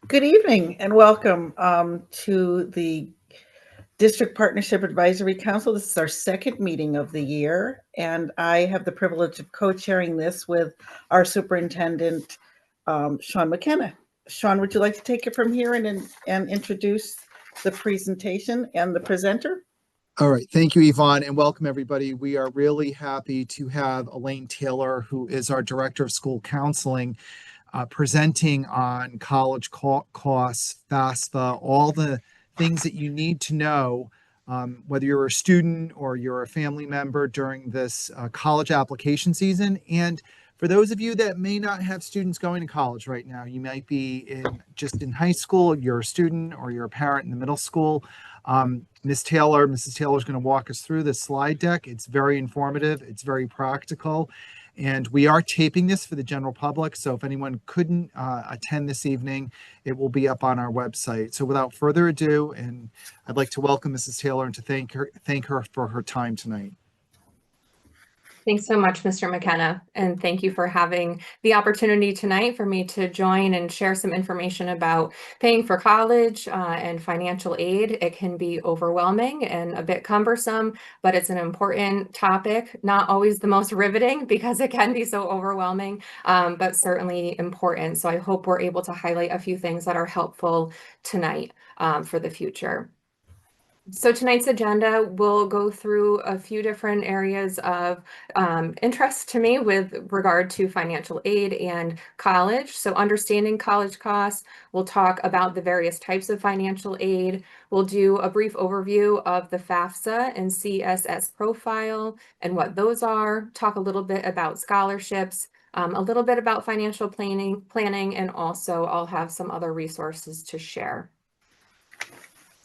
Good evening and welcome to the District Partnership Advisory Council. This is our second meeting of the year, and I have the privilege of co-chairing this with our superintendent, Sean McKenna. Sean, would you like to take it from here and introduce the presentation and the presenter? All right. Thank you, Yvonne, and welcome everybody. We are really happy to have Elaine Taylor, who is our Director of School Counseling, presenting on college costs, FAFSA, all the things that you need to know, whether you're a student or you're a family member during this college application season. And for those of you that may not have students going to college right now, you might be just in high school, you're a student, or you're a parent in the middle school. Mrs. Taylor is going to walk us through this slide deck. It's very informative. It's very practical. And we are taping this for the general public. So if anyone couldn't attend this evening, it will be up on our website. So without further ado, and I'd like to welcome Mrs. Taylor and to thank her for her time tonight. Thanks so much, Mr. McKenna, and thank you for having the opportunity tonight for me to join and share some information about paying for college and financial aid. It can be overwhelming and a bit cumbersome, but it's an important topic, not always the most riveting because it can be so overwhelming, but certainly important. So I hope we're able to highlight a few things that are helpful tonight for the future. So tonight's agenda will go through a few different areas of interest to me with regard to financial aid and college. So understanding college costs, we'll talk about the various types of financial aid. We'll do a brief overview of the FAFSA and CSS Profile and what those are, talk a little bit about scholarships, a little bit about financial planning, and also I'll have some other resources to share.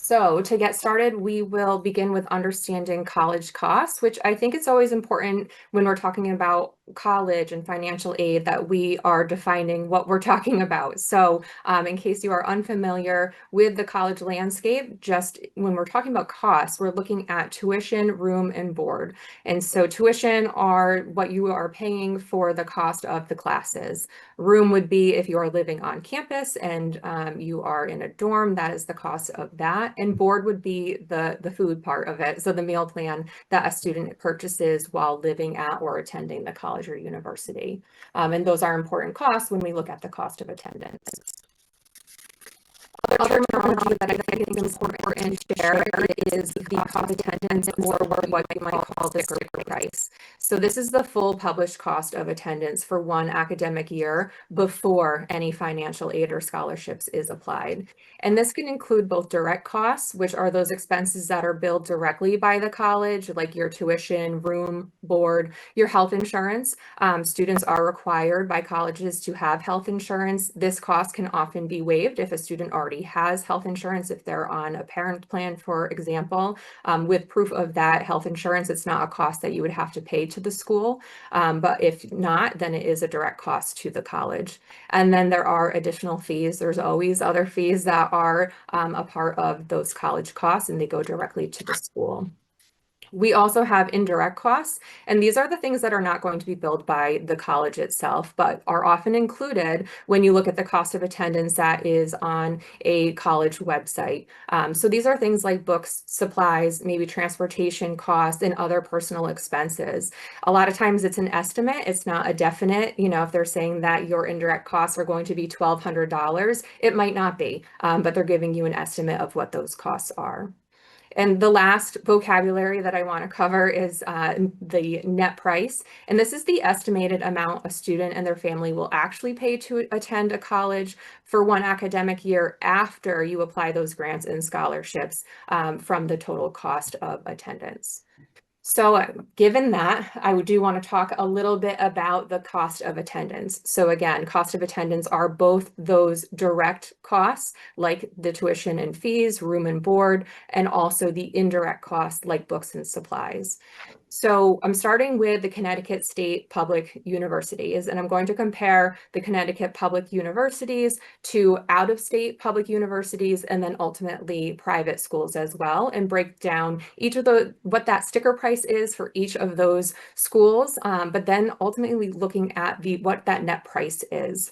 So to get started, we will begin with understanding college costs, which I think it's always important when we're talking about college and financial aid that we are defining what we're talking about. So in case you are unfamiliar with the college landscape, just when we're talking about costs, we're looking at tuition, room, and board. And so tuition are what you are paying for the cost of the classes. Room would be if you are living on campus and you are in a dorm, that is the cost of that. And board would be the food part of it. So the meal plan that a student purchases while living at or attending the college or university. And those are important costs when we look at the cost of attendance. Other terminology that I think is important to share is the cost of attendance, or what you might call the sticker price. So this is the full published cost of attendance for one academic year before any financial aid or scholarships is applied. And this can include both direct costs, which are those expenses that are billed directly by the college, like your tuition, room, board, your health insurance. Students are required by colleges to have health insurance. This cost can often be waived if a student already has health insurance, if they're on a parent plan, for example. With proof of that health insurance, it's not a cost that you would have to pay to the school. But if not, then it is a direct cost to the college. And then there are additional fees. There's always other fees that are a part of those college costs, and they go directly to the school. We also have indirect costs, and these are the things that are not going to be billed by the college itself, but are often included when you look at the cost of attendance that is on a college website. So these are things like books, supplies, maybe transportation costs, and other personal expenses. A lot of times it's an estimate. It's not a definite. You know, if they're saying that your indirect costs are going to be $1,200, it might not be, but they're giving you an estimate of what those costs are. And the last vocabulary that I want to cover is the net price. And this is the estimated amount a student and their family will actually pay to attend a college for one academic year after you apply those grants and scholarships from the total cost of attendance. So given that, I do want to talk a little bit about the cost of attendance. So again, cost of attendance are both those direct costs like the tuition and fees, room and board, and also the indirect costs like books and supplies. So I'm starting with the Connecticut State Public Universities, and I'm going to compare the Connecticut public universities to out-of-state public universities and then ultimately private schools as well, and break down each of what that sticker price is for each of those schools, but then ultimately looking at what that net price is.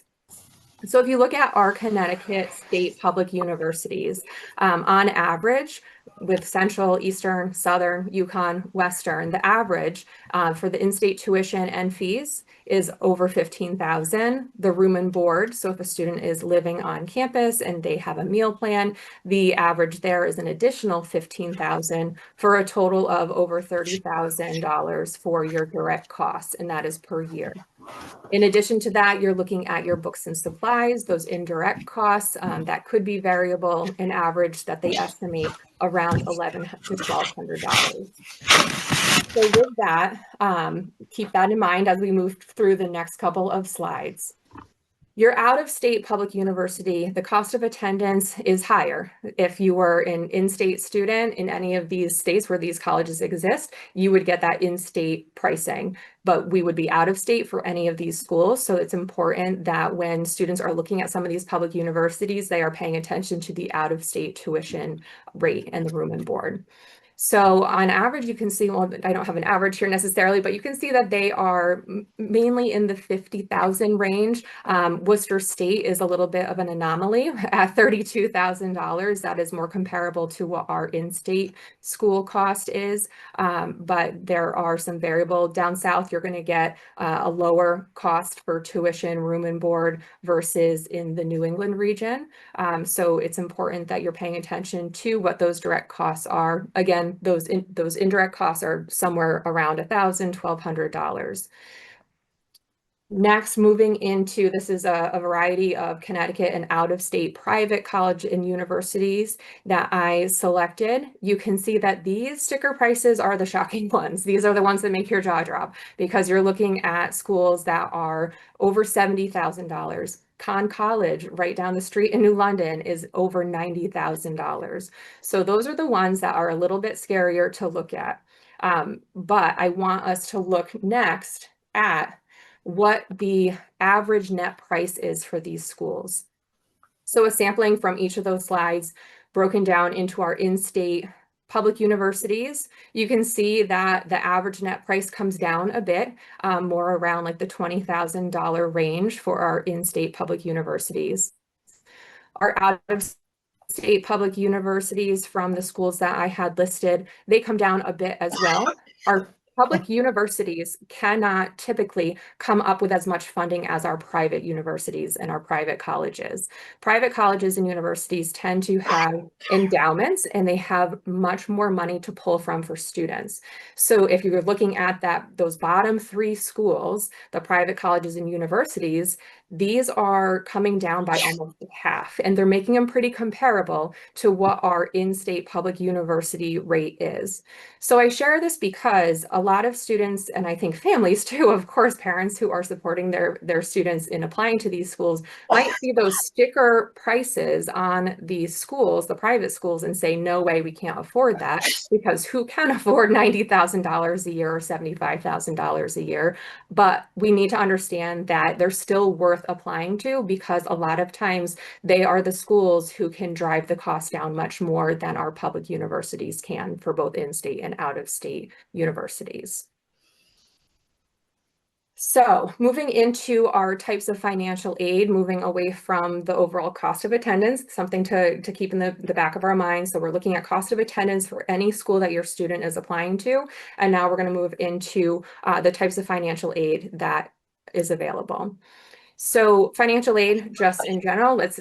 So if you look at our Connecticut state public universities, on average, with Central, Eastern, Southern, Yukon, Western, the average for the in-state tuition and fees is over $15,000. The room and board, so if a student is living on campus and they have a meal plan, the average there is an additional $15,000 for a total of over $30,000 for your direct costs, and that is per year. In addition to that, you're looking at your books and supplies, those indirect costs that could be variable, an average that they estimate around $1,100 to $1,200. So with that, keep that in mind as we move through the next couple of slides. Your out-of-state public university, the cost of attendance is higher. If you were an in-state student in any of these states where these colleges exist, you would get that in-state pricing, but we would be out of state for any of these schools. So it's important that when students are looking at some of these public universities, they are paying attention to the out-of-state tuition rate and the room and board. So on average, you can see, well, I don't have an average here necessarily, but you can see that they are mainly in the 50,000 range. Worcester State is a little bit of an anomaly at $32,000. That is more comparable to what our in-state school cost is. But there are some variable. Down south, you're going to get a lower cost for tuition, room and board versus in the New England region. So it's important that you're paying attention to what those direct costs are. Again, those indirect costs are somewhere around $1,000, $1,200. Next, moving into, this is a variety of Connecticut and out-of-state private college and universities that I selected. You can see that these sticker prices are the shocking ones. These are the ones that make your jaw drop because you're looking at schools that are over $70,000. Conn College right down the street in New London is over $90,000. So those are the ones that are a little bit scarier to look at. But I want us to look next at what the average net price is for these schools. So a sampling from each of those slides broken down into our in-state public universities. You can see that the average net price comes down a bit, more around like the $20,000 range for our in-state public universities. Our out-of-state public universities from the schools that I had listed, they come down a bit as well. Our public universities cannot typically come up with as much funding as our private universities and our private colleges. Private colleges and universities tend to have endowments and they have much more money to pull from for students. So if you're looking at those bottom three schools, the private colleges and universities, these are coming down by almost half, and they're making them pretty comparable to what our in-state public university rate is. So I share this because a lot of students, and I think families too, of course, parents who are supporting their students in applying to these schools might see those sticker prices on these schools, the private schools, and say, no way, we can't afford that, because who can afford $90,000 a year or $75,000 a year? But we need to understand that they're still worth applying to, because a lot of times they are the schools who can drive the cost down much more than our public universities can for both in-state and out-of-state universities. So moving into our types of financial aid, moving away from the overall cost of attendance, something to keep in the back of our minds. So we're looking at cost of attendance for any school that your student is applying to. And now we're going to move into the types of financial aid that is available. So financial aid, just in general, let's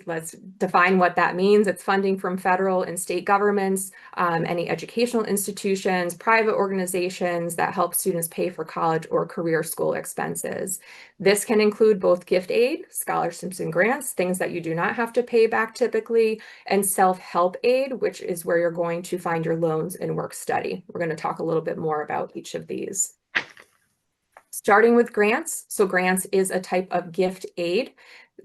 define what that means. It's funding from federal and state governments, any educational institutions, private organizations that help students pay for college or career school expenses. This can include both gift aid, scholarships and grants, things that you do not have to pay back typically, and self-help aid, which is where you're going to find your loans and work study. We're going to talk a little bit more about each of these. Starting with grants. So grants is a type of gift aid.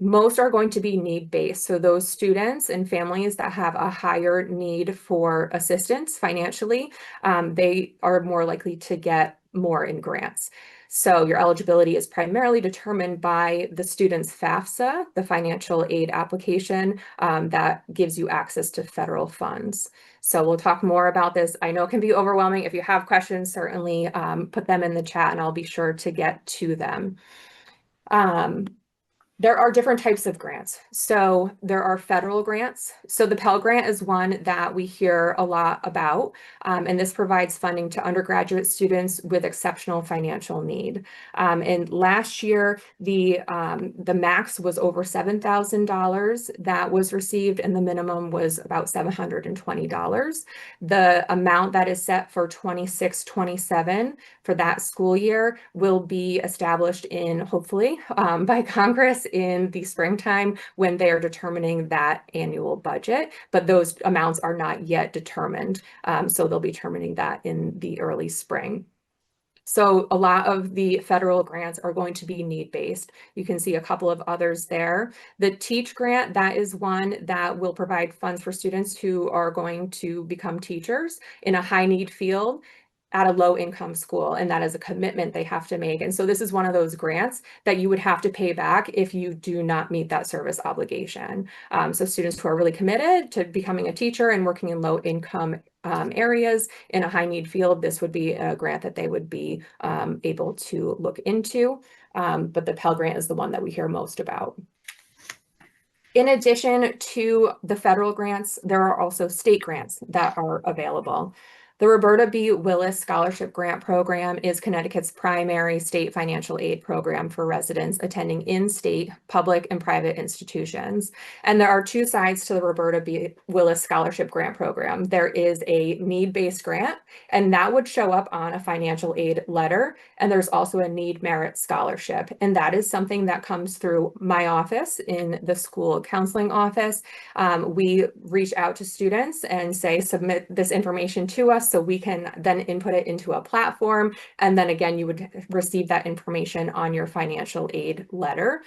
Most are going to be need-based. So those students and families that have a higher need for assistance financially, they are more likely to get more in grants. So your eligibility is primarily determined by the student's FAFSA, the financial aid application that gives you access to federal funds. So we'll talk more about this. I know it can be overwhelming. If you have questions, certainly put them in the chat and I'll be sure to get to them. There are different types of grants. So there are federal grants. So the Pell Grant is one that we hear a lot about, and this provides funding to undergraduate students with exceptional financial need. And last year, the max was over $7,000 that was received, and the minimum was about $720. The amount that is set for 26-27 for that school year will be established in, hopefully, by Congress in the springtime when they are determining that annual budget, but those amounts are not yet determined. So they'll be determining that in the early spring. So a lot of the federal grants are going to be need-based. You can see a couple of others there. The TEACH grant, that is one that will provide funds for students who are going to become teachers in a high-need field at a low income school, and that is a commitment they have to make. And so this is one of those grants that you would have to pay back if you do not meet that service obligation. So students who are really committed to becoming a teacher and working in low income areas in a high need field, this would be a grant that they would be able to look into. But the Pell Grant is the one that we hear most about. In addition to the federal grants, there are also state grants that are available. The Roberta B. Willis Scholarship Grant Program is Connecticut's primary state financial aid program for residents attending in-state public and private institutions. And there are two sides to the Roberta B. Willis Scholarship Grant Program. There is a need-based grant, and that would show up on a financial aid letter. And there's also a need merit scholarship. And that is something that comes through my office in the school counseling office. We reach out to students and say, submit this information to us, so we can then input it into a platform. And then again, you would receive that information on your financial aid letter.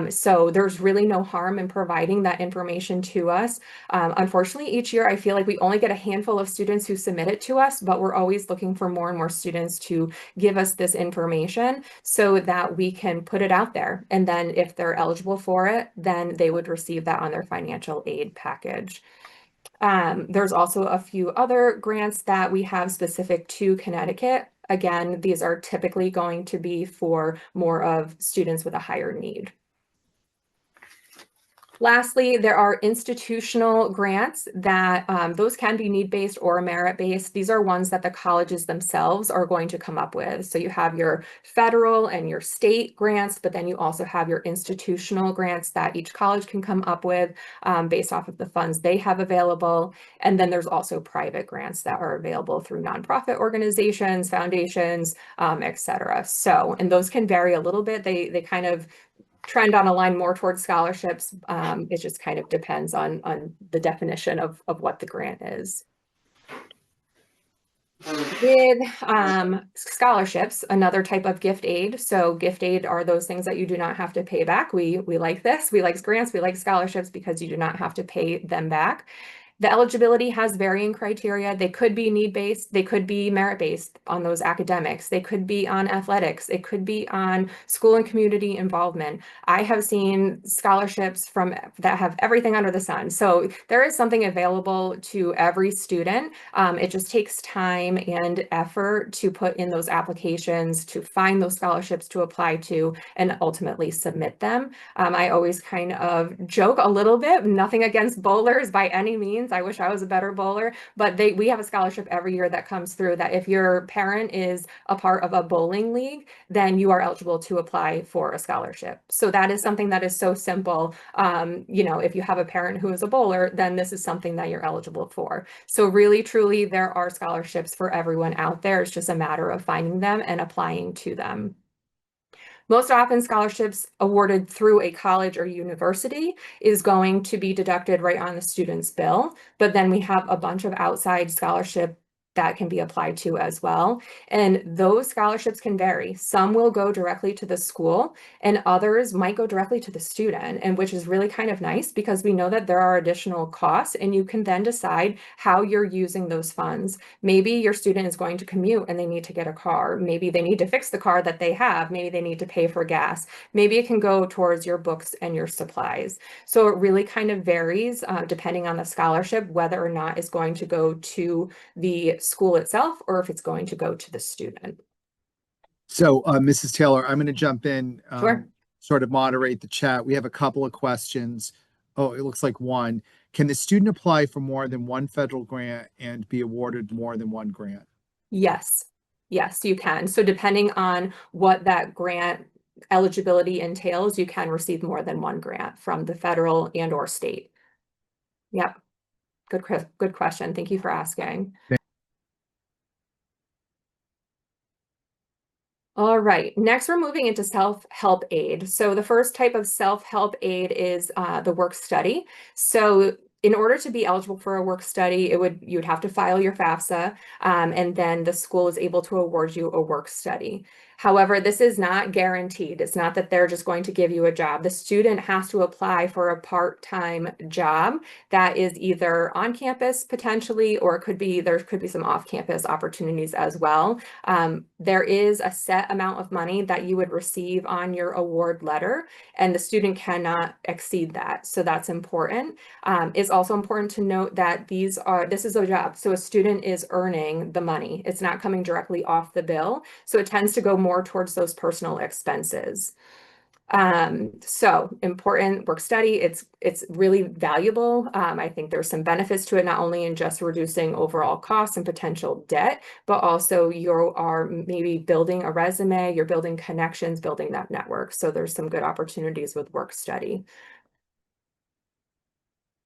So there's really no harm in providing that information to us. Unfortunately, each year I feel like we only get a handful of students who submit it to us, but we're always looking for more and more students to give us this information so that we can put it out there. And then if they're eligible for it, then they would receive that on their financial aid package. There's also a few other grants that we have specific to Connecticut. Again, these are typically going to be for more of students with a higher need. Lastly, there are institutional grants that those can be need-based or merit-based. These are ones that the colleges themselves are going to come up with. So you have your federal and your state grants, but then you also have your institutional grants that each college can come up with based off of the funds they have available. And then there's also private grants that are available through nonprofit organizations, foundations, et cetera. So, and those can vary a little bit. They kind of trend on a line more towards scholarships. It just kind of depends on the definition of what the grant is. With scholarships, another type of gift aid. So gift aid are those things that you do not have to pay back. We like this. We like grants. We like scholarships because you do not have to pay them back. The eligibility has varying criteria. They could be need-based, they could be merit-based on those academics, they could be on athletics, it could be on school and community involvement. I have seen scholarships that have everything under the sun. So there is something available to every student. It just takes time and effort to put in those applications, to find those scholarships to apply to, and ultimately submit them. I always kind of joke a little bit, nothing against bowlers by any means. I wish I was a better bowler, but we have a scholarship every year that comes through that if your parent is a part of a bowling league, then you are eligible to apply for a scholarship. So that is something that is so simple. You know, if you have a parent who is a bowler, then this is something that you're eligible for. So really, truly, there are scholarships for everyone out there. It's just a matter of finding them and applying to them. Most often, scholarships awarded through a college or university is going to be deducted right on the student's bill, but then we have a bunch of outside scholarship that can be applied to as well. And those scholarships can vary. Some will go directly to the school and others might go directly to the student, and which is really kind of nice because we know that there are additional costs and you can then decide how you're using those funds. Maybe your student is going to commute and they need to get a car. Maybe they need to fix the car that they have. Maybe they need to pay for gas. Maybe it can go towards your books and your supplies. So it really kind of varies depending on the scholarship, whether or not it's going to go to the school itself or if it's going to go to the student. So, Mrs. Taylor, I'm going to jump in. Sure. sort of moderate the chat. We have a couple of questions. Oh, it looks like one. Can the student apply for more than one federal grant and be awarded more than one grant? Yes, yes, you can. So depending on what that grant eligibility entails, you can receive more than one grant from the federal and or state. Yep. Good question. Thank you for asking. All right, next we're moving into self-help aid. So the first type of self-help aid is the work study. So in order to be eligible for a work study, you'd have to file your FAFSA, and then the school is able to award you a work study. However, this is not guaranteed. It's not that they're just going to give you a job. The student has to apply for a part-time job that is either on campus potentially, or there could be some off-campus opportunities as well. There is a set amount of money that you would receive on your award letter, and the student cannot exceed that. So that's important. It's also important to note that this is a job. So a student is earning the money. It's not coming directly off the bill. So it tends to go more towards those personal expenses. So important work study. It's really valuable. I think there's some benefits to it, not only in just reducing overall costs and potential debt, but also you are maybe building a resume, you're building connections, building that network. So there's some good opportunities with work study.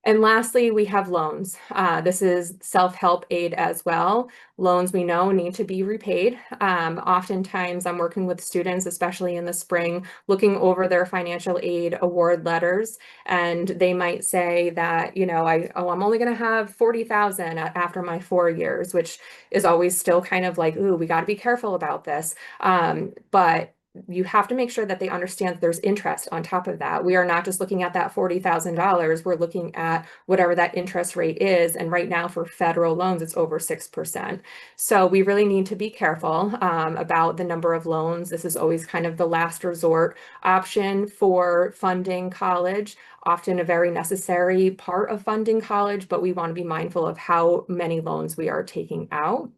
And lastly, we have loans. This is self-help aid as well. Loans we know need to be repaid. Oftentimes I'm working with students, especially in the spring, looking over their financial aid award letters, and they might say that, you know, I'm only going to have 40,000 after my 4 years, which is always still kind of like, ooh, we got to be careful about this. But you have to make sure that they understand that there's interest on top of that. We are not just looking at that $40,000. We're looking at whatever that interest rate is. And right now for federal loans, it's over 6%. So we really need to be careful about the number of loans. This is always kind of the last resort option for funding college, often a very necessary part of funding college, but we want to be mindful of how many loans we are taking out.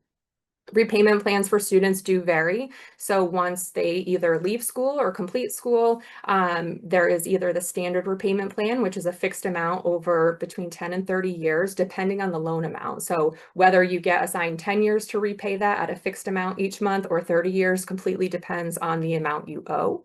Repayment plans for students do vary. So once they either leave school or complete school, there is either the standard repayment plan, which is a fixed amount over between 10 and 30 years, depending on the loan amount. So whether you get assigned 10 years to repay that at a fixed amount each month or 30 years completely depends on the amount you owe.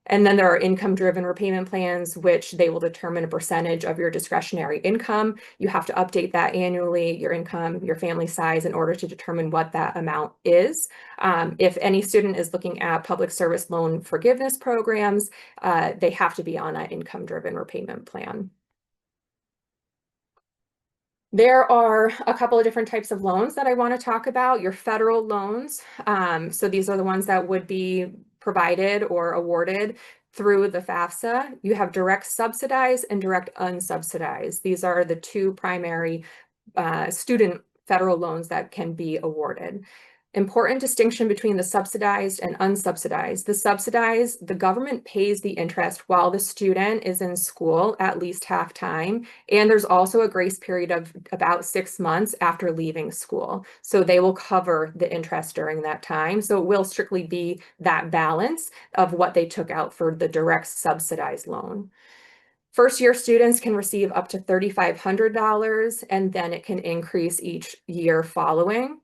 And then there are income-driven repayment plans, which they will determine a percentage of your discretionary income. You have to update that annually, your income, your family size, in order to determine what that amount is. If any student is looking at public service loan forgiveness programs, they have to be on that income-driven repayment plan. There are a couple of different types of loans that I want to talk about. Your federal loans. So these are the ones that would be provided or awarded through the FAFSA. You have direct subsidized and direct unsubsidized. These are the two primary student federal loans that can be awarded. Important distinction between the subsidized and unsubsidized. The subsidized, the government pays the interest while the student is in school at least half time. And there's also a grace period of about 6 months after leaving school. So they will cover the interest during that time. So it will strictly be that balance of what they took out for the direct subsidized loan. First year students can receive up to $3,500, and then it can increase each year following.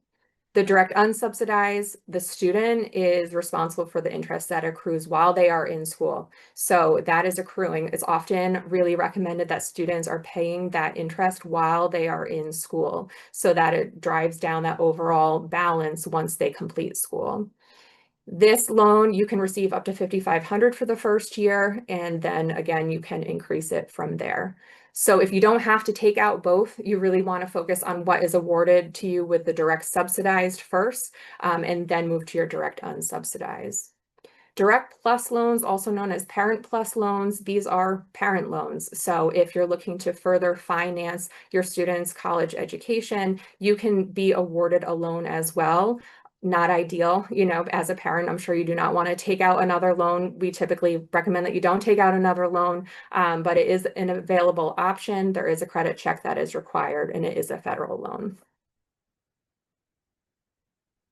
The direct unsubsidized, the student is responsible for the interest that accrues while they are in school. So that is accruing. It's often really recommended that students are paying that interest while they are in school so that it drives down that overall balance once they complete school. This loan, you can receive up to $5,500 for the first year, and then again, you can increase it from there. So if you don't have to take out both, you really want to focus on what is awarded to you with the direct subsidized first, and then move to your direct unsubsidized. Direct plus loans, also known as parent plus loans, these are parent loans. So if you're looking to further finance your students' college education, you can be awarded a loan as well. Not ideal, you know, as a parent, I'm sure you do not want to take out another loan. We typically recommend that you don't take out another loan, but it is an available option. There is a credit check that is required, and it is a federal loan.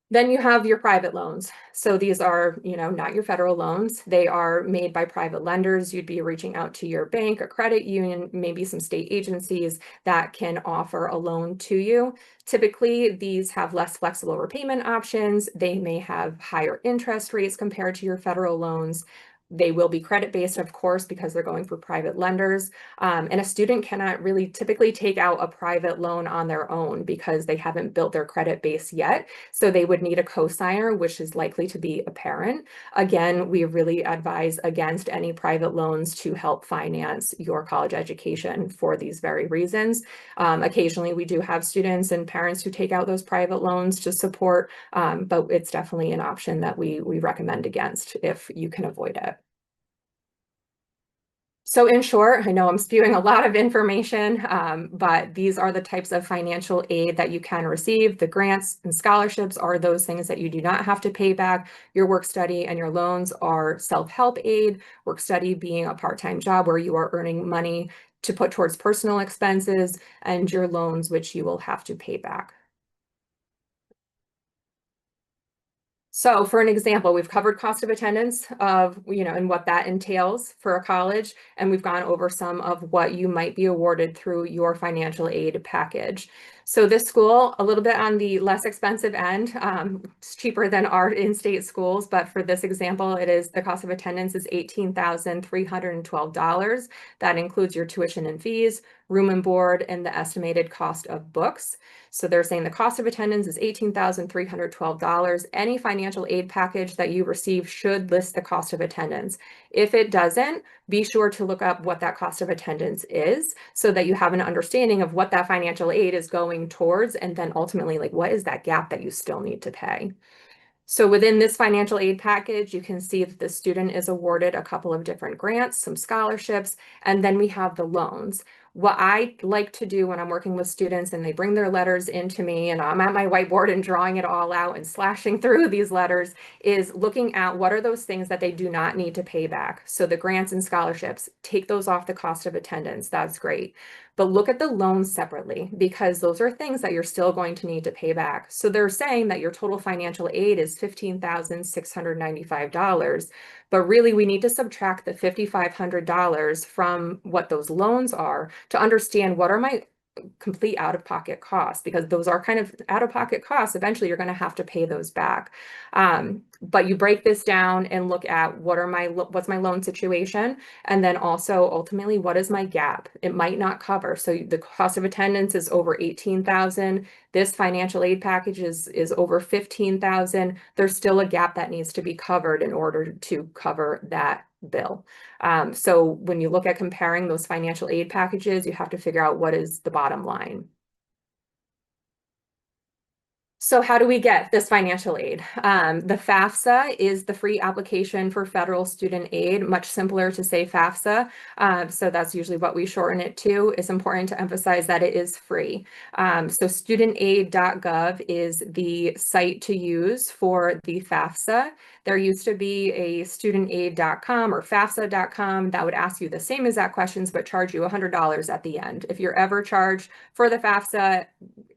Then you have your private loans. So these are, not your federal loans. They are made by private lenders. You'd be reaching out to your bank, a credit union, maybe some state agencies that can offer a loan to you. Typically, these have less flexible repayment options. They may have higher interest rates compared to your federal loans. They will be credit-based, of course, because they're going for private lenders. And a student cannot really typically take out a private loan on their own because they haven't built their credit base yet. So they would need a cosigner, which is likely to be a parent. Again, we really advise against any private loans to help finance your college education for these very reasons. Occasionally, we do have students and parents who take out those private loans to support, but it's definitely an option that we recommend against if you can avoid it. So in short, I know I'm spewing a lot of information, but these are the types of financial aid that you can receive. The grants and scholarships are those things that you do not have to pay back. Your work study and your loans are self-help aid, work study being a part-time job where you are earning money to put towards personal expenses, and your loans, which you will have to pay back. So for an example, we've covered cost of attendance and what that entails for a college, and we've gone over some of what you might be awarded through your financial aid package. So this school, a little bit on the less expensive end, it's cheaper than our in-state schools, but for this example, the cost of attendance is $18,312. That includes your tuition and fees, room and board, and the estimated cost of books. So they're saying the cost of attendance is $18,312. Any financial aid package that you receive should list the cost of attendance. If it doesn't, be sure to look up what that cost of attendance is so that you have an understanding of what that financial aid is going towards, and then ultimately, what is that gap that you still need to pay? So within this financial aid package, you can see that the student is awarded a couple of different grants, some scholarships, and then we have the loans. What I like to do when I'm working with students and they bring their letters into me and I'm at my whiteboard and drawing it all out and slashing through these letters is looking at what are those things that they do not need to pay back. So the grants and scholarships, take those off the cost of attendance. That's great. But look at the loans separately because those are things that you're still going to need to pay back. So they're saying that your total financial aid is $15,695. But really, we need to subtract the $5,500 from what those loans are to understand what are my complete out-of-pocket costs, because those are kind of out-of-pocket costs. Eventually, you're going to have to pay those back. But you break this down and look at what's my loan situation, and then also ultimately what is my gap. It might not cover. So the cost of attendance is over $18,000. This financial aid package is over $15,000. There's still a gap that needs to be covered in order to cover that bill. So when you look at comparing those financial aid packages, you have to figure out what is the bottom line. So how do we get this financial aid? The FAFSA is the free application for federal student aid, much simpler to say FAFSA. So that's usually what we shorten it to. It's important to emphasize that it is free. So studentaid.gov is the site to use for the FAFSA. There used to be a studentaid.com or FAFSA.com that would ask you the same exact questions, but charge you $100 at the end. If you're ever charged for the FAFSA,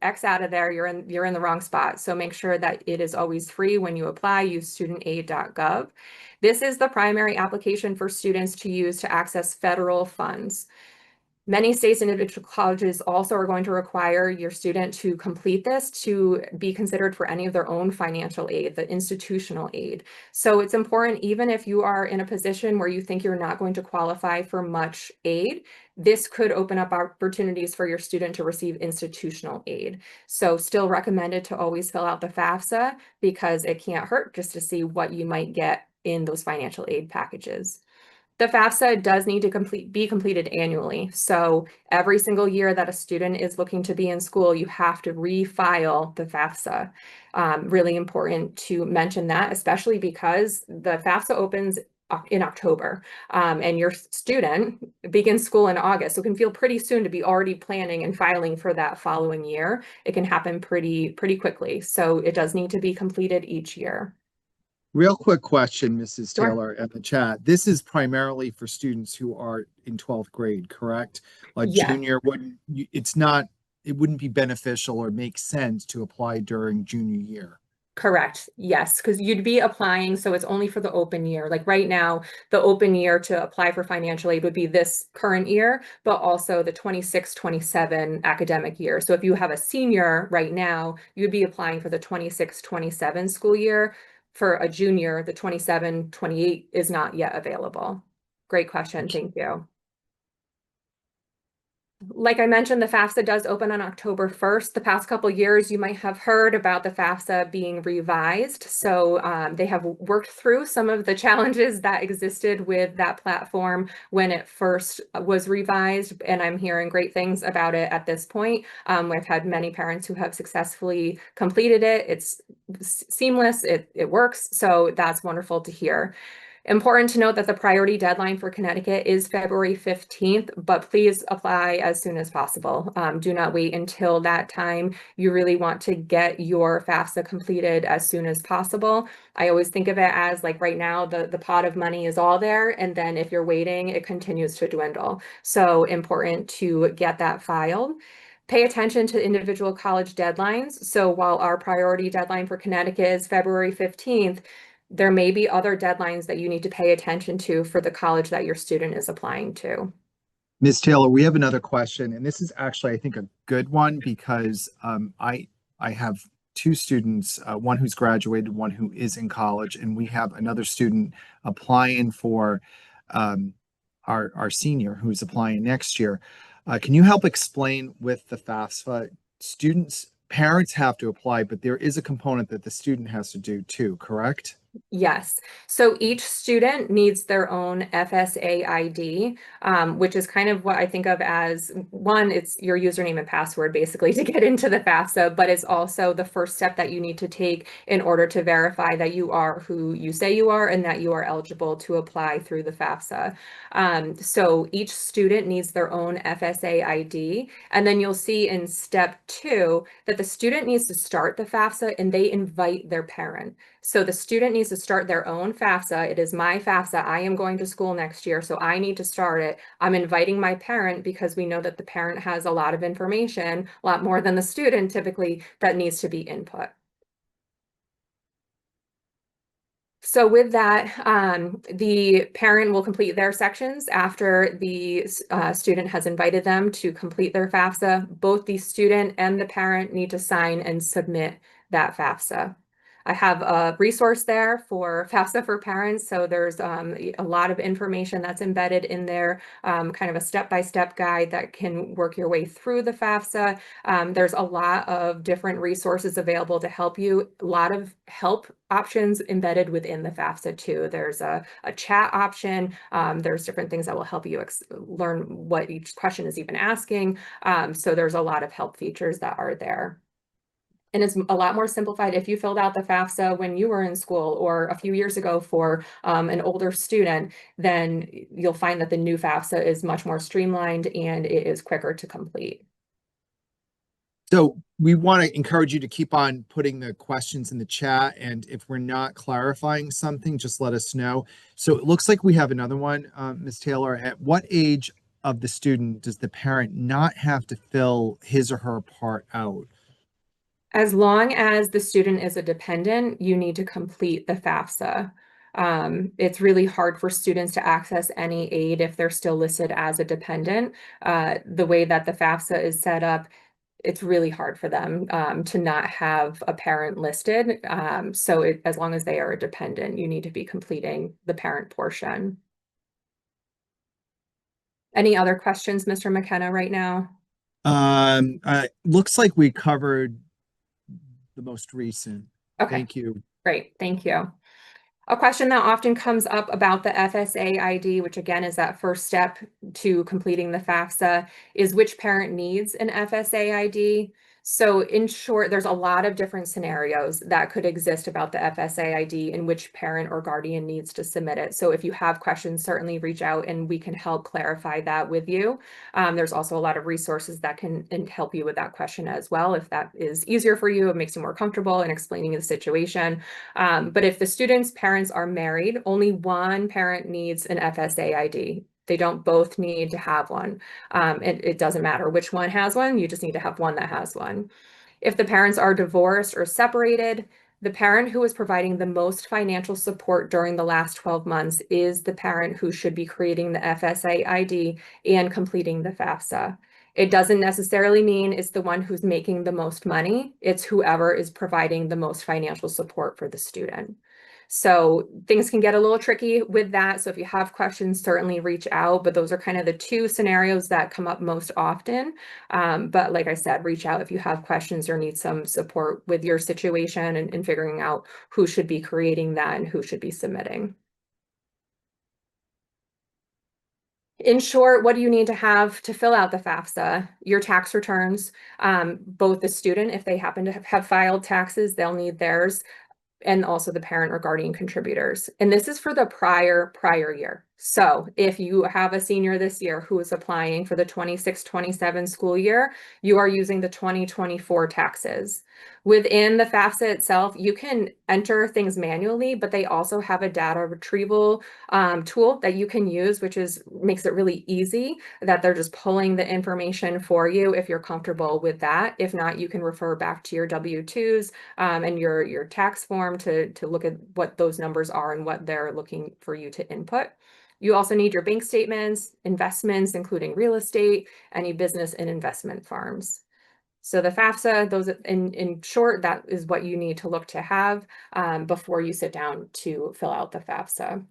X out of there, you're in the wrong spot. So make sure that it is always free when you apply. Use studentaid.gov. This is the primary application for students to use to access federal funds. Many states and individual colleges also are going to require your student to complete this to be considered for any of their own financial aid, the institutional aid. So it's important, even if you are in a position where you think you're not going to qualify for much aid, this could open up opportunities for your student to receive institutional aid. So still recommended to always fill out the FAFSA because it can't hurt just to see what you might get in those financial aid packages. The FAFSA does need to be completed annually. So every single year that a student is looking to be in school, you have to refile the FAFSA. Really important to mention that, especially because the FAFSA opens in October and your student begins school in August. So it can feel pretty soon to be already planning and filing for that following year. It can happen pretty quickly. So it does need to be completed each year. Real quick question, Mrs. Sure. Taylor, in the chat. This is primarily for students who are in 12th grade, correct? A Yeah. junior it wouldn't be beneficial or make sense to apply during junior year. Correct. Yes, because you'd be applying, so it's only for the open year. Like right now, the open year to apply for financial aid would be this current year, but also the 26-27 academic year. So if you have a senior right now, you'd be applying for the 26-27 school year. For a junior, the 27-28 is not yet available. Great question. Thank you. Like I mentioned, the FAFSA does open on October 1st. The past couple years, you might have heard about the FAFSA being revised. So they have worked through some of the challenges that existed with that platform when it first was revised. And I'm hearing great things about it at this point. We've had many parents who have successfully completed it. It's seamless, it works. So that's wonderful to hear. Important to note that the priority deadline for Connecticut is February 15th, but please apply as soon as possible. Do not wait until that time. You really want to get your FAFSA completed as soon as possible. I always think of it as like right now, the pot of money is all there. And then if you're waiting, it continues to dwindle. So important to get that filed. Pay attention to individual college deadlines. So while our priority deadline for Connecticut is February 15th, there may be other deadlines that you need to pay attention to for the college that your student is applying to. Ms. Taylor, we have another question, and this is actually, I think, a good one because I have two students, one who's graduated, one who is in college, and we have another student applying for our senior who's applying next year. Can you help explain with the FAFSA, parents have to apply, but there is a component that the student has to do too, correct? Yes. So each student needs their own FSA ID, which is kind of what I think of as one, it's your username and password basically to get into the FAFSA, but it's also the first step that you need to take in order to verify that you are who you say you are and that you are eligible to apply through the FAFSA. So each student needs their own FSA ID. And then you'll see in step 2 that the student needs to start the FAFSA and they invite their parent. So the student needs to start their own FAFSA. It is my FAFSA. I am going to school next year, so I need to start it. I'm inviting my parent because we know that the parent has a lot of information, a lot more than the student typically, that needs to be input. So with that, the parent will complete their sections after the student has invited them to complete their FAFSA. Both the student and the parent need to sign and submit that FAFSA. I have a resource there for FAFSA for parents. So there's a lot of information that's embedded in there, kind of a step-by-step guide that can work your way through the FAFSA. There's a lot of different resources available to help you, a lot of help options embedded within the FAFSA too. There's a chat option. There's different things that will help you learn what each question is even asking. So there's a lot of help features that are there. And it's a lot more simplified. If you filled out the FAFSA when you were in school or a few years ago for an older student, then you'll find that the new FAFSA is much more streamlined and it is quicker to complete. So we want to encourage you to keep on putting the questions in the chat. And if we're not clarifying something, just let us know. So it looks like we have another one, Ms. Taylor. At what age of the student does the parent not have to fill his or her part out? As long as the student is a dependent, you need to complete the FAFSA. It's really hard for students to access any aid if they're still listed as a dependent. The way that the FAFSA is set up, it's really hard for them to not have a parent listed. So as long as they are a dependent, you need to be completing the parent portion. Any other questions, Mr. McKenna, right now? Looks like we covered the most recent. Okay. Thank you. Great, thank you. A question that often comes up about the FSA ID, which again is that first step to completing the FAFSA, is which parent needs an FSA ID. So in short, there's a lot of different scenarios that could exist about the FSA ID and which parent or guardian needs to submit it. So if you have questions, certainly reach out and we can help clarify that with you. There's also a lot of resources that can help you with that question as well. If that is easier for you, it makes you more comfortable in explaining the situation. But if the student's parents are married, only one parent needs an FSA ID. They don't both need to have one. It doesn't matter which one has one, you just need to have one that has one. If the parents are divorced or separated, The parent who is providing the most financial support during the last 12 months is the parent who should be creating the FSA ID and completing the FAFSA. It doesn't necessarily mean it's the one who's making the most money. It's whoever is providing the most financial support for the student. So things can get a little tricky with that. So if you have questions, certainly reach out. But those are kind of the two scenarios that come up most often. But like I said, reach out if you have questions or need some support with your situation and figuring out who should be creating that and who should be submitting. In short, what do you need to have to fill out the FAFSA? Your tax returns, both the student, if they happen to have filed taxes, they'll need theirs, and also the parent or guardian contributors. And this is for the prior year. So if you have a senior this year who is applying for the 26-27 school year, you are using the 2024 taxes. Within the FAFSA itself, you can enter things manually, but they also have a data retrieval tool that you can use, which makes it really easy that they're just pulling the information for you if you're comfortable with that. If not, you can refer back to your W-2s and your tax form to look at what those numbers are and what they're looking for you to input. You also need your bank statements, investments, including real estate, any business and investment firms. So the FAFSA, those in short, that is what you need to look to have before you sit down to fill out the FAFSA.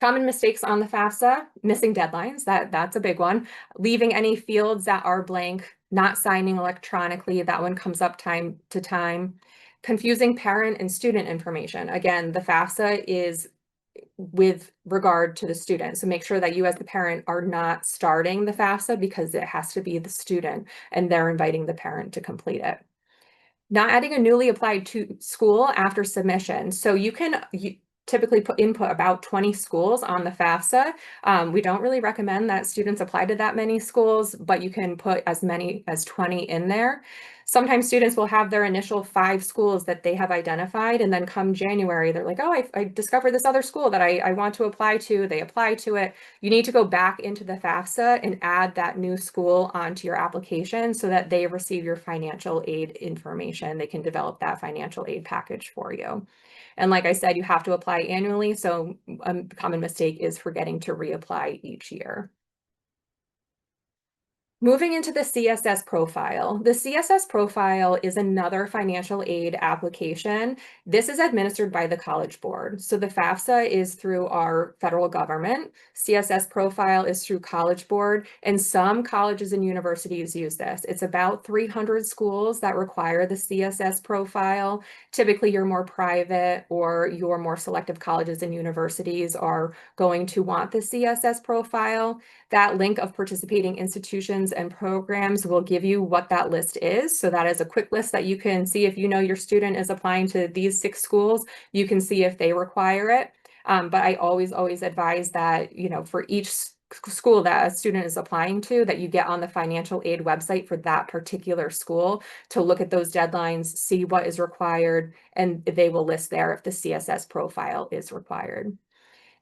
Common mistakes on the FAFSA: missing deadlines, that's a big one. Leaving any fields that are blank, not signing electronically, that one comes up time to time. Confusing parent and student information. Again, the FAFSA is with regard to the student. So make sure that you as the parent are not starting the FAFSA because it has to be the student and they're inviting the parent to complete it. Not adding a newly applied to school after submission. So you typically input about 20 schools on the FAFSA. We don't really recommend that students apply to that many schools, but you can put as many as 20 in there. Sometimes students will have their initial 5 schools that they have identified, and then come January, they're like, oh, I discovered this other school that I want to apply to. They apply to it. You need to go back into the FAFSA and add that new school onto your application so that they receive your financial aid information. They can develop that financial aid package for you. And like I said, you have to apply annually. So a common mistake is forgetting to reapply each year. Moving into the CSS profile. The CSS profile is another financial aid application. This is administered by the College Board. So the FAFSA is through our federal government. CSS profile is through College Board, and some colleges and universities use this. It's about 300 schools that require the CSS profile. Typically, your more private or your more selective colleges and universities are going to want the CSS profile. That link of participating institutions and programs will give you what that list is. So that is a quick list that you can see. If you know your student is applying to these 6 schools, you can see if they require it. But I always advise that, for each school that a student is applying to, that you get on the financial aid website for that particular school to look at those deadlines, see what is required, and they will list there if the CSS profile is required.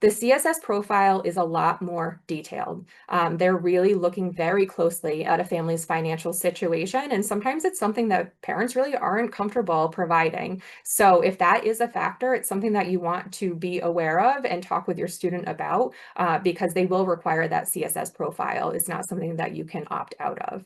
The CSS profile is a lot more detailed. They're really looking very closely at a family's financial situation, and sometimes it's something that parents really aren't comfortable providing. So if that is a factor, it's something that you want to be aware of and talk with your student about because they will require that CSS profile. It's not something that you can opt out of.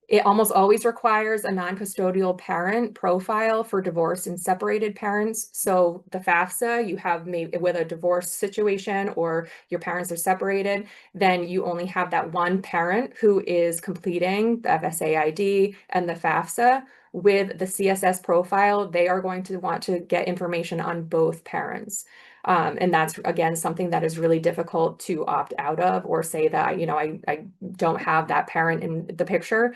It almost always requires a non-custodial parent profile for divorced and separated parents. So the FAFSA, you have maybe with a divorce situation or your parents are separated, then you only have that one parent who is completing the FSA ID and the FAFSA. With the CSS profile, they are going to want to get information on both parents. And that's, again, something that is really difficult to opt out of or say that, I don't have that parent in the picture.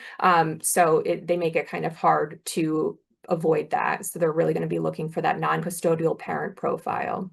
So they make it kind of hard to avoid that. So they're really going to be looking for that non-custodial parent profile.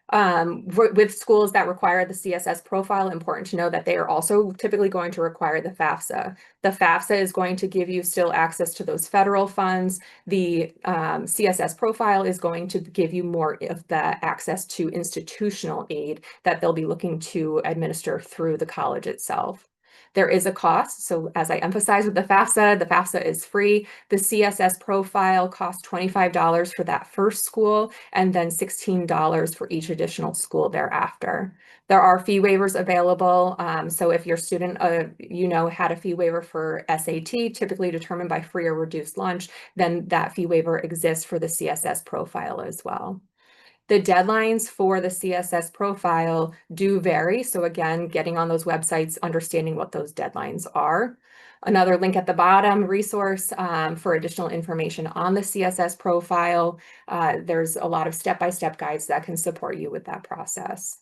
With schools that require the CSS profile, important to know that they are also typically going to require the FAFSA. The FAFSA is going to give you still access to those federal funds. The CSS profile is going to give you more of the access to institutional aid that they'll be looking to administer through the college itself. There is a cost. So as I emphasized with the FAFSA is free. The CSS profile costs $25 for that first school, and then $16 for each additional school thereafter. There are fee waivers available. So if your student, had a fee waiver for SAT, typically determined by free or reduced lunch, then that fee waiver exists for the CSS profile as well. The deadlines for the CSS profile do vary. So again, getting on those websites, understanding what those deadlines are. Another link at the bottom, resource for additional information on the CSS profile. There's a lot of step-by-step guides that can support you with that process.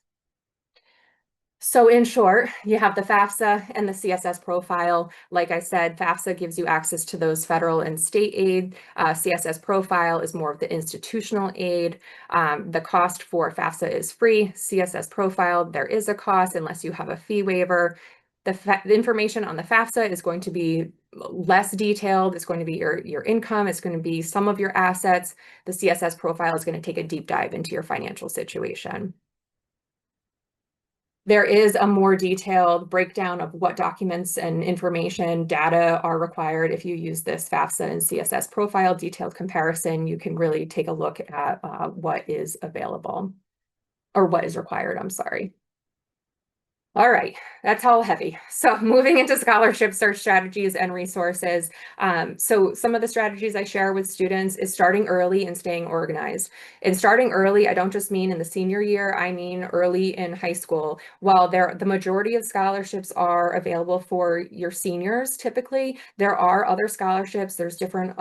So in short, you have the FAFSA and the CSS profile. Like I said, FAFSA gives you access to those federal and state aid. CSS profile is more of the institutional aid. The cost for FAFSA is free. CSS profile, there is a cost unless you have a fee waiver. The information on the FAFSA is going to be less detailed. It's going to be your income. It's going to be some of your assets. The CSS profile is going to take a deep dive into your financial situation. There is a more detailed breakdown of what documents and information data are required. If you use this FAFSA and CSS profile detailed comparison, you can really take a look at what is available or what is required, I'm sorry. All right, that's all heavy. So moving into scholarship search strategies and resources. So some of the strategies I share with students is starting early and staying organized. And starting early, I don't just mean in the senior year, I mean early in high school. While the majority of scholarships are available for your seniors, typically, there are other scholarships. There's different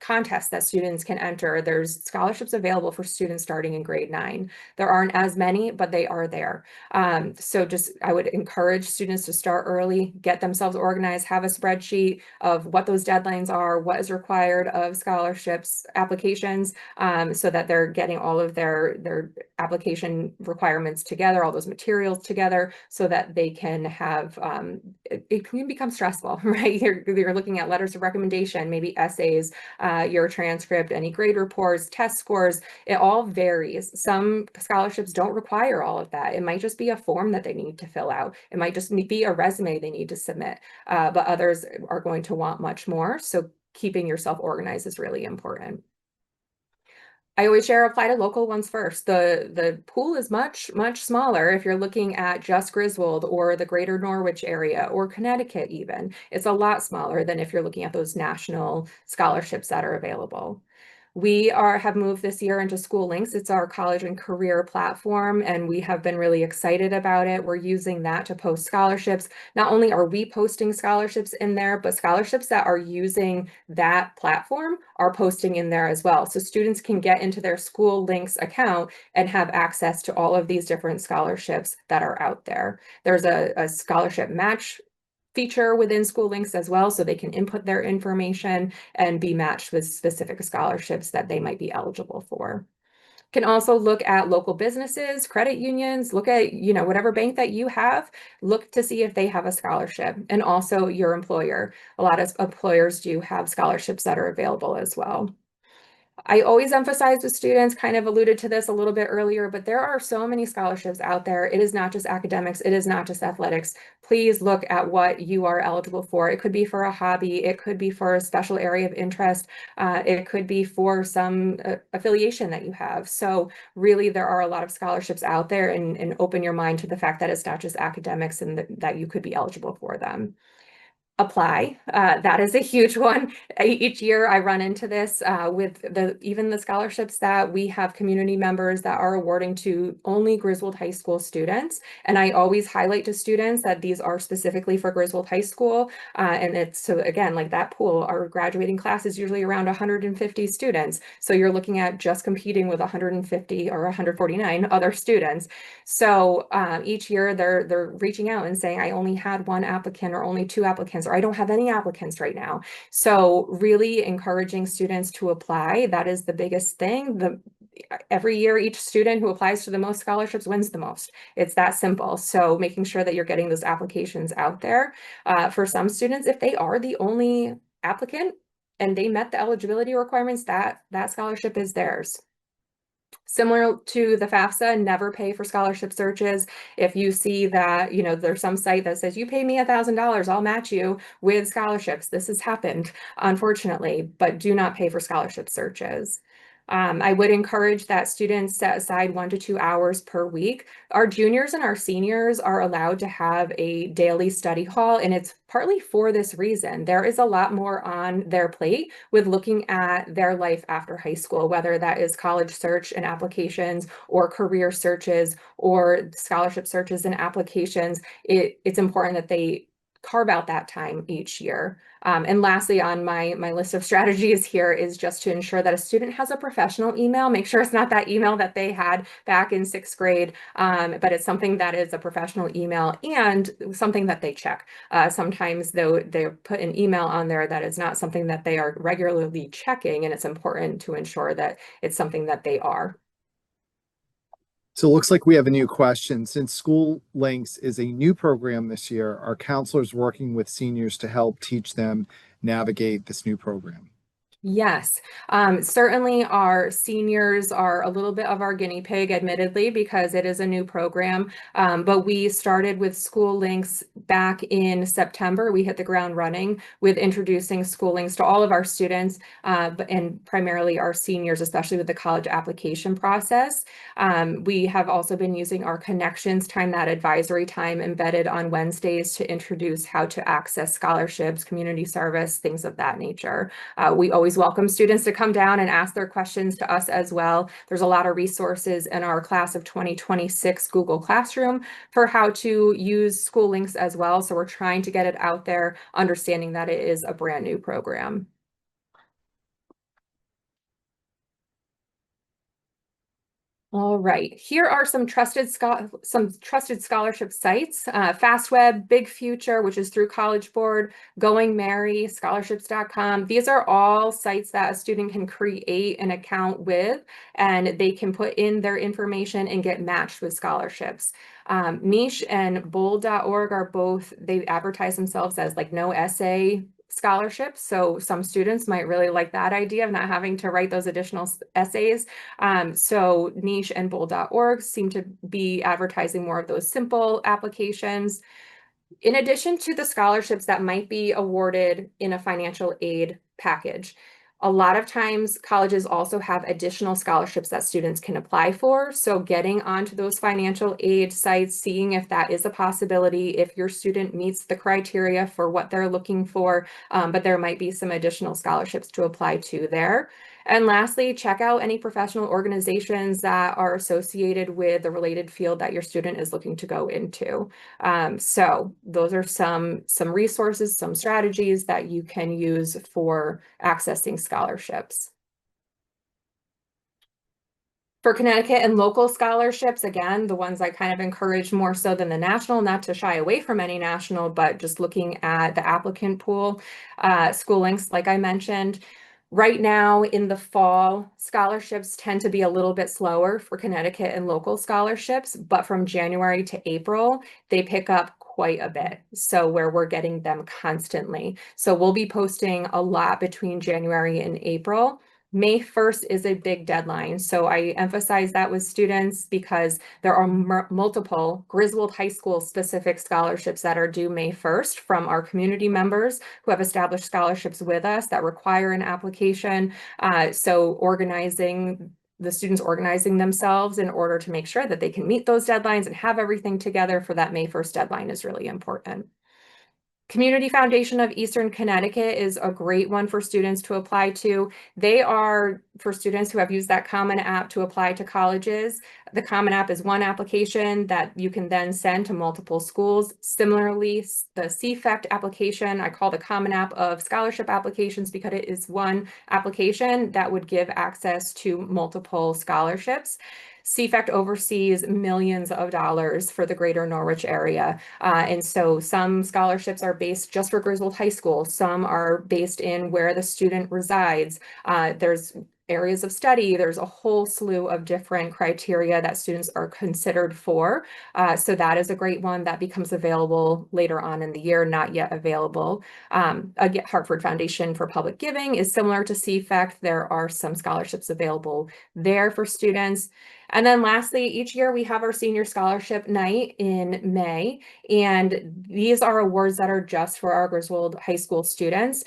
contests that students can enter. There's scholarships available for students starting in grade 9. There aren't as many, but they are there. So I would encourage students to start early, get themselves organized, have a spreadsheet of what those deadlines are, what is required of scholarships applications, so that they're getting all of their application requirements together, all those materials together, so that they can have, it can become stressful, right? You're looking at letters of recommendation, maybe essays, your transcript, any grade reports, test scores. It all varies. Some scholarships don't require all of that. It might just be a form that they need to fill out. It might just be a resume they need to submit, but others are going to want much more. So keeping yourself organized is really important. I always share apply to local ones first. The pool is much, much smaller if you're looking at just Griswold or the greater Norwich area or Connecticut even. It's a lot smaller than if you're looking at those national scholarships that are available. We have moved this year into SchooLinks. It's our college and career platform, and we have been really excited about it. We're using that to post scholarships. Not only are we posting scholarships in there, but scholarships that are using that platform are posting in there as well. So students can get into their SchooLinks account and have access to all of these different scholarships that are out there. There's a scholarship match feature within SchooLinks as well, so they can input their information and be matched with specific scholarships that they might be eligible for. Can also look at local businesses, credit unions, look at, whatever bank that you have, look to see if they have a scholarship, and also your employer. A lot of employers do have scholarships that are available as well. I always emphasize with students, kind of alluded to this a little bit earlier, but there are so many scholarships out there. It is not just academics. It is not just athletics. Please look at what you are eligible for. It could be for a hobby. It could be for a special area of interest. It could be for some affiliation that you have. So really, there are a lot of scholarships out there, and open your mind to the fact that it's not just academics and that you could be eligible for them. Apply. That is a huge one. Each year I run into this with even the scholarships that we have community members that are awarding to only Griswold High School students. And I always highlight to students that these are specifically for Griswold High School. And it's, so again, like that pool, our graduating class is usually around 150 students. So you're looking at just competing with 150 or 149 other students. So each year they're reaching out and saying, I only had one applicant or only 2 applicants, or I don't have any applicants right now. So really encouraging students to apply. That is the biggest thing. Every year, each student who applies to the most scholarships wins the most. It's that simple. So making sure that you're getting those applications out there. For some students, if they are the only applicant and they met the eligibility requirements, that scholarship is theirs. Similar to the FAFSA, never pay for scholarship searches. If you see that, there's some site that says you pay me $1,000, I'll match you with scholarships. This has happened, unfortunately, but do not pay for scholarship searches. I would encourage that students set aside 1 to 2 hours per week. Our juniors and our seniors are allowed to have a daily study hall, and it's partly for this reason. There is a lot more on their plate with looking at their life after high school, whether that is college search and applications or career searches or scholarship searches and applications. It's important that they carve out that time each year. And lastly, on my list of strategies here is just to ensure that a student has a professional email. Make sure it's not that email that they had back in 6th grade, but it's something that is a professional email and something that they check. Sometimes though they put an email on there that is not something that they are regularly checking, and it's important to ensure that it's something that they are. So it looks like we have a new question. Since SchooLinks is a new program this year, are counselors working with seniors to help teach them navigate this new program? Yes, certainly our seniors are a little bit of our guinea pig, admittedly, because it is a new program. But we started with SchooLinks back in September. We hit the ground running with introducing SchooLinks to all of our students, and primarily our seniors, especially with the college application process. We have also been using our connections time, that advisory time embedded on Wednesdays, to introduce how to access scholarships, community service, things of that nature. We always welcome students to come down and ask their questions to us as well. There's a lot of resources in our class of 2026 Google Classroom for how to use SchooLinks as well. So we're trying to get it out there, understanding that it is a brand new program. All right, here are some trusted scholarship sites: FastWeb, Big Future, which is through College Board, Going Merry, scholarships.com. These are all sites that a student can create an account with, and they can put in their information and get matched with scholarships. Niche and bold.org are both, they advertise themselves as like no essay scholarships. So some students might really like that idea of not having to write those additional essays. So Niche and bold.org seem to be advertising more of those simple applications. In addition to the scholarships that might be awarded in a financial aid package, a lot of times colleges also have additional scholarships that students can apply for. So getting onto those financial aid sites, seeing if that is a possibility, if your student meets the criteria for what they're looking for, but there might be some additional scholarships to apply to there. And lastly, check out any professional organizations that are associated with the related field that your student is looking to go into. So those are some resources, some strategies that you can use for accessing scholarships. For Connecticut and local scholarships, again, the ones I kind of encourage more so than the national, not to shy away from any national, but just looking at the applicant pool. SchooLinks, like I mentioned. Right now in the fall, scholarships tend to be a little bit slower for Connecticut and local scholarships, but from January to April, they pick up quite a bit. So where we're getting them constantly. So we'll be posting a lot between January and April. May 1st is a big deadline. So I emphasize that with students because there are multiple Griswold High School specific scholarships that are due May 1st from our community members who have established scholarships with us that require an application. So the students organizing themselves in order to make sure that they can meet those deadlines and have everything together for that May 1st deadline is really important. Community Foundation of Eastern Connecticut is a great one for students to apply to. They are for students who have used that Common App to apply to colleges. The Common App is one application that you can then send to multiple schools. Similarly, the CFECT application, I call the Common App of scholarship applications because it is one application that would give access to multiple scholarships. CFECT oversees millions of dollars for the greater Norwich area. And so some scholarships are based just for Griswold High School. Some are based in where the student resides. There's areas of study. There's a whole slew of different criteria that students are considered for. So that is a great one that becomes available later on in the year, not yet available. Again, Hartford Foundation for Public Giving is similar to CFAC. There are some scholarships available there for students. And then lastly, each year we have our senior scholarship night in May, and these are awards that are just for our Griswold High School students.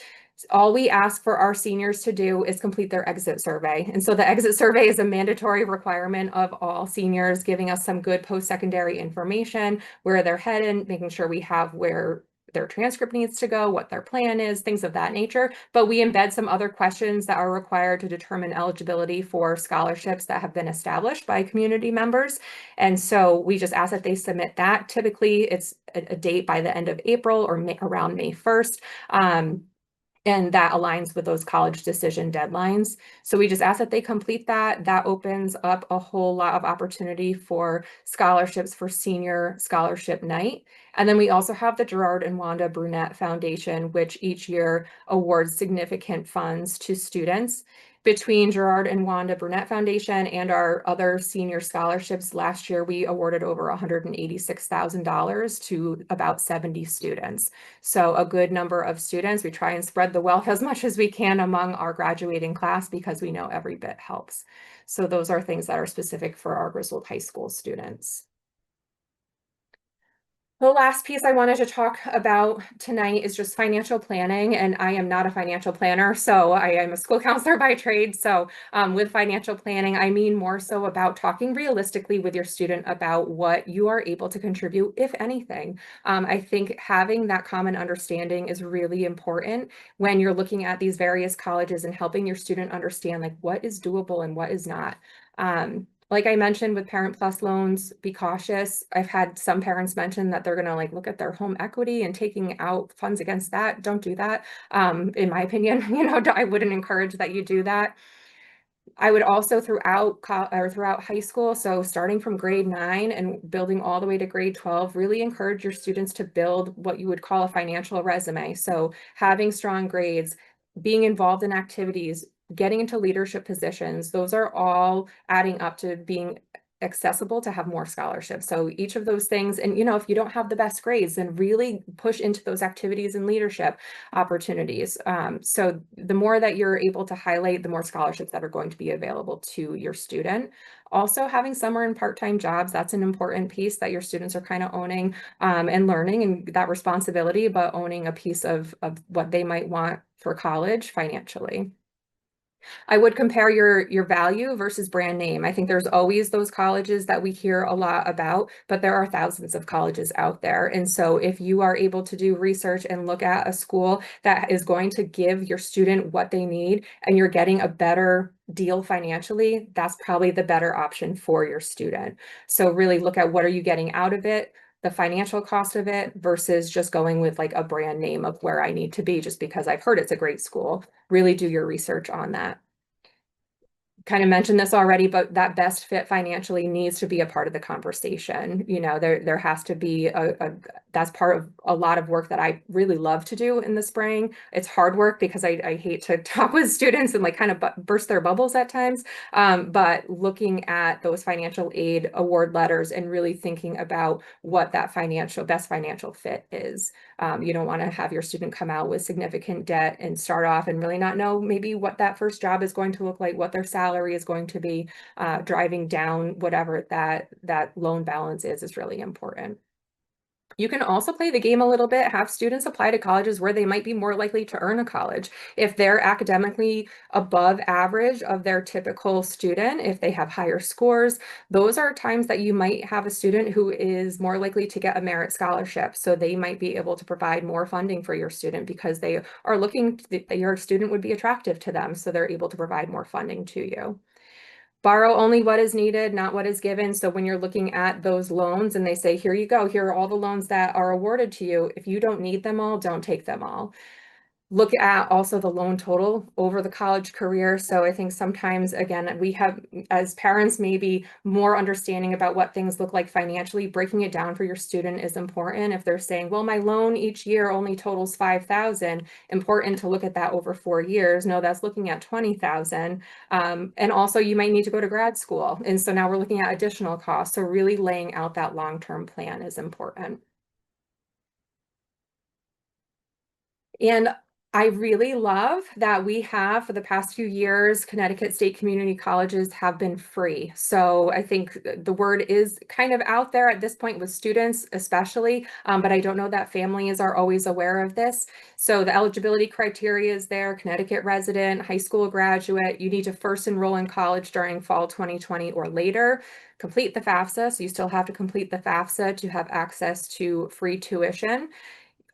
All we ask for our seniors to do is complete their exit survey. And so the exit survey is a mandatory requirement of all seniors, giving us some good post-secondary information, where they're headed, making sure we have where their transcript needs to go, what their plan is, things of that nature. But we embed some other questions that are required to determine eligibility for scholarships that have been established by community members. And so we just ask that they submit that. Typically, it's a date by the end of April or around May 1st. And that aligns with those college decision deadlines. So we just ask that they complete that. That opens up a whole lot of opportunity for scholarships for senior scholarship night. And then we also have the Gerard and Wanda Brunette Foundation, which each year awards significant funds to students. Between Gerard and Wanda Brunette Foundation and our other senior scholarships, last year we awarded over $186,000 to about 70 students. So a good number of students. We try and spread the wealth as much as we can among our graduating class because we know every bit helps. So those are things that are specific for our Griswold High School students. The last piece I wanted to talk about tonight is just financial planning, and I am not a financial planner, so I am a school counselor by trade. So with financial planning, I mean more so about talking realistically with your student about what you are able to contribute, if anything. I think having that common understanding is really important when you're looking at these various colleges and helping your student understand like what is doable and what is not. Like I mentioned with Parent Plus loans, be cautious. I've had some parents mention that they're going to like look at their home equity and taking out funds against that. Don't do that. In my opinion, I wouldn't encourage that you do that. I would also throughout high school, so starting from grade 9 and building all the way to grade 12, really encourage your students to build what you would call a financial resume. So having strong grades, being involved in activities, getting into leadership positions, those are all adding up to being accessible to have more scholarships. So each of those things, and if you don't have the best grades, then really push into those activities and leadership opportunities. So the more that you're able to highlight, the more scholarships that are going to be available to your student. Also having summer and part-time jobs, that's an important piece that your students are kind of owning and learning, and that responsibility, but owning a piece of what they might want for college financially. I would compare your value versus brand name. I think there's always those colleges that we hear a lot about, but there are thousands of colleges out there. And so if you are able to do research and look at a school that is going to give your student what they need and you're getting a better deal financially, that's probably the better option for your student. So really look at what are you getting out of it, the financial cost of it versus just going with like a brand name of where I need to be just because I've heard it's a great school. Really do your research on that. Kind of mentioned this already, but that best fit financially needs to be a part of the conversation. There has to be that's part of a lot of work that I really love to do in the spring. It's hard work because I hate to talk with students and like kind of burst their bubbles at times. But looking at those financial aid award letters and really thinking about what that best financial fit is. You don't want to have your student come out with significant debt and start off and really not know maybe what that first job is going to look like, what their salary is going to be. Driving down whatever that loan balance is really important. You can also play the game a little bit, have students apply to colleges where they might be more likely to earn a college. If they're academically above average of their typical student, if they have higher scores, those are times that you might have a student who is more likely to get a merit scholarship. So they might be able to provide more funding for your student because they are looking, your student would be attractive to them. So they're able to provide more funding to you. Borrow only what is needed, not what is given. So when you're looking at those loans and they say, here you go, here are all the loans that are awarded to you. If you don't need them all, don't take them all. Look at also the loan total over the college career. So I think sometimes, again, we have, as parents, maybe more understanding about what things look like financially. Breaking it down for your student is important. If they're saying, well, my loan each year only totals $5,000, important to look at that over 4 years. No, that's looking at $20,000. And also you might need to go to grad school. And so now we're looking at additional costs. So really laying out that long-term plan is important. And I really love that we have, for the past few years, Connecticut State Community Colleges have been free. So I think the word is kind of out there at this point with students especially, but I don't know that families are always aware of this. So the eligibility criteria is there: Connecticut resident, high school graduate. You need to first enroll in college during fall 2020 or later. Complete the FAFSA, so you still have to complete the FAFSA to have access to free tuition.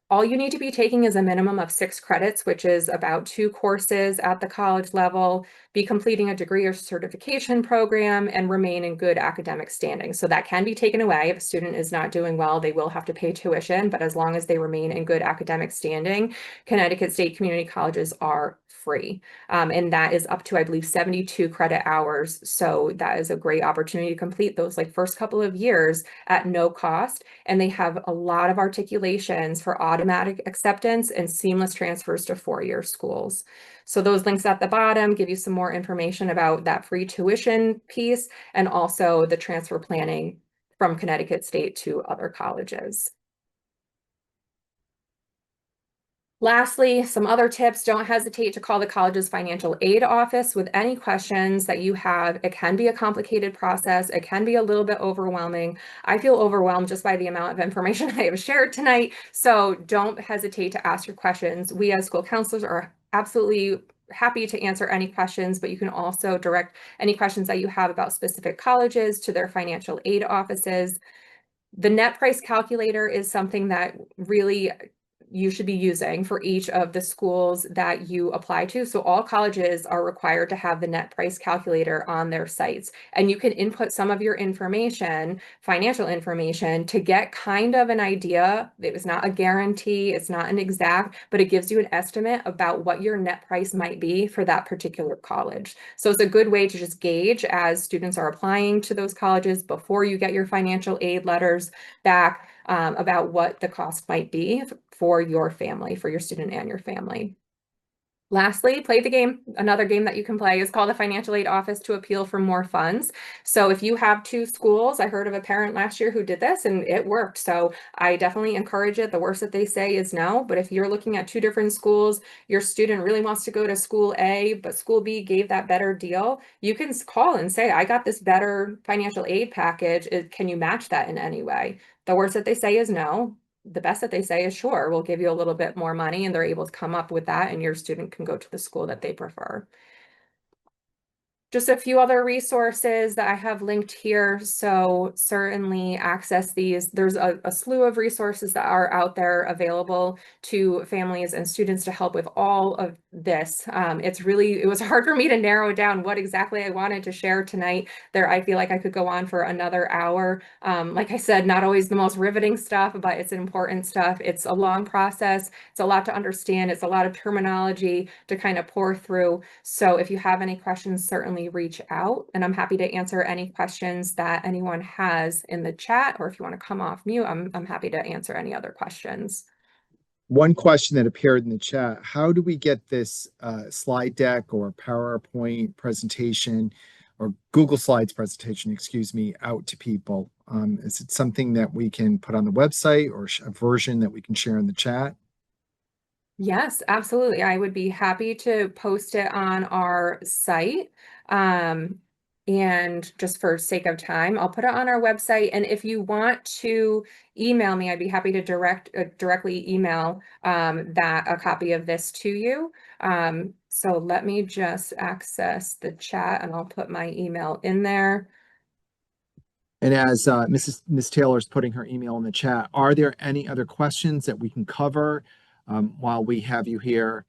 All you need to be taking is a minimum of 6 credits, which is about 2 courses at the college level, be completing a degree or certification program, and remain in good academic standing. So that can be taken away. If a student is not doing well, they will have to pay tuition, but as long as they remain in good academic standing, Connecticut State Community Colleges are free. And that is up to, I believe, 72 credit hours. So that is a great opportunity to complete those first couple of years at no cost. And they have a lot of articulations for automatic acceptance and seamless transfers to 4-year schools. So those links at the bottom give you some more information about that free tuition piece and also the transfer planning from Connecticut State to other colleges. Lastly, some other tips: don't hesitate to call the college's financial aid office with any questions that you have. It can be a complicated process. It can be a little bit overwhelming. I feel overwhelmed just by the amount of information I have shared tonight. So don't hesitate to ask your questions. We as school counselors are absolutely happy to answer any questions, but you can also direct any questions that you have about specific colleges to their financial aid offices. The net price calculator is something that really you should be using for each of the schools that you apply to. So all colleges are required to have the net price calculator on their sites, and you can input some of your information, financial information, to get kind of an idea. It is not a guarantee, it's not an exact, but it gives you an estimate about what your net price might be for that particular college. So it's a good way to just gauge as students are applying to those colleges before you get your financial aid letters back, about what the cost might be for your family, for your student and your family. Lastly, play the game. Another game that you can play is called the Financial Aid Office to appeal for more funds. So if you have 2 schools, I heard of a parent last year who did this and it worked. So I definitely encourage it. The worst that they say is no. But if you're looking at 2 different schools, your student really wants to go to school A, but school B gave that better deal, you can call and say, I got this better financial aid package. Can you match that in any way? The worst that they say is no. The best that they say is sure, we'll give you a little bit more money, and they're able to come up with that, and your student can go to the school that they prefer. Just a few other resources that I have linked here. So certainly access these. There's a slew of resources that are out there available to families and students to help with all of this. It was hard for me to narrow down what exactly I wanted to share tonight. I feel like I could go on for another hour. Like I said, not always the most riveting stuff, but it's important stuff. It's a long process. It's a lot to understand. It's a lot of terminology to kind of pour through. So if you have any questions, certainly reach out, and I'm happy to answer any questions that anyone has in the chat, or if you want to come off mute, I'm happy to answer any other questions. One question that appeared in the chat: how do we get this slide deck or PowerPoint presentation or Google Slides presentation, excuse me, out to people? Is it something that we can put on the website, or a version that we can share in the chat? Yes, absolutely. I would be happy to post it on our site. And just for sake of time, I'll put it on our website. And if you want to email me, I'd be happy to directly email a copy of this to you. So let me just access the chat, and I'll put my email in there. And as Ms. Taylor is putting her email in the chat, are there any other questions that we can cover while we have you here?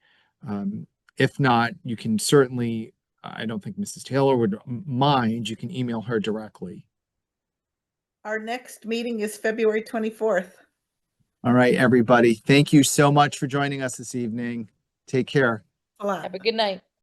If not, you can certainly, I don't think Mrs. Taylor would mind, you can email her directly. Our next meeting is February 24th. All right, everybody. Thank you so much for joining us this evening. Take care. A lot. Have a good night.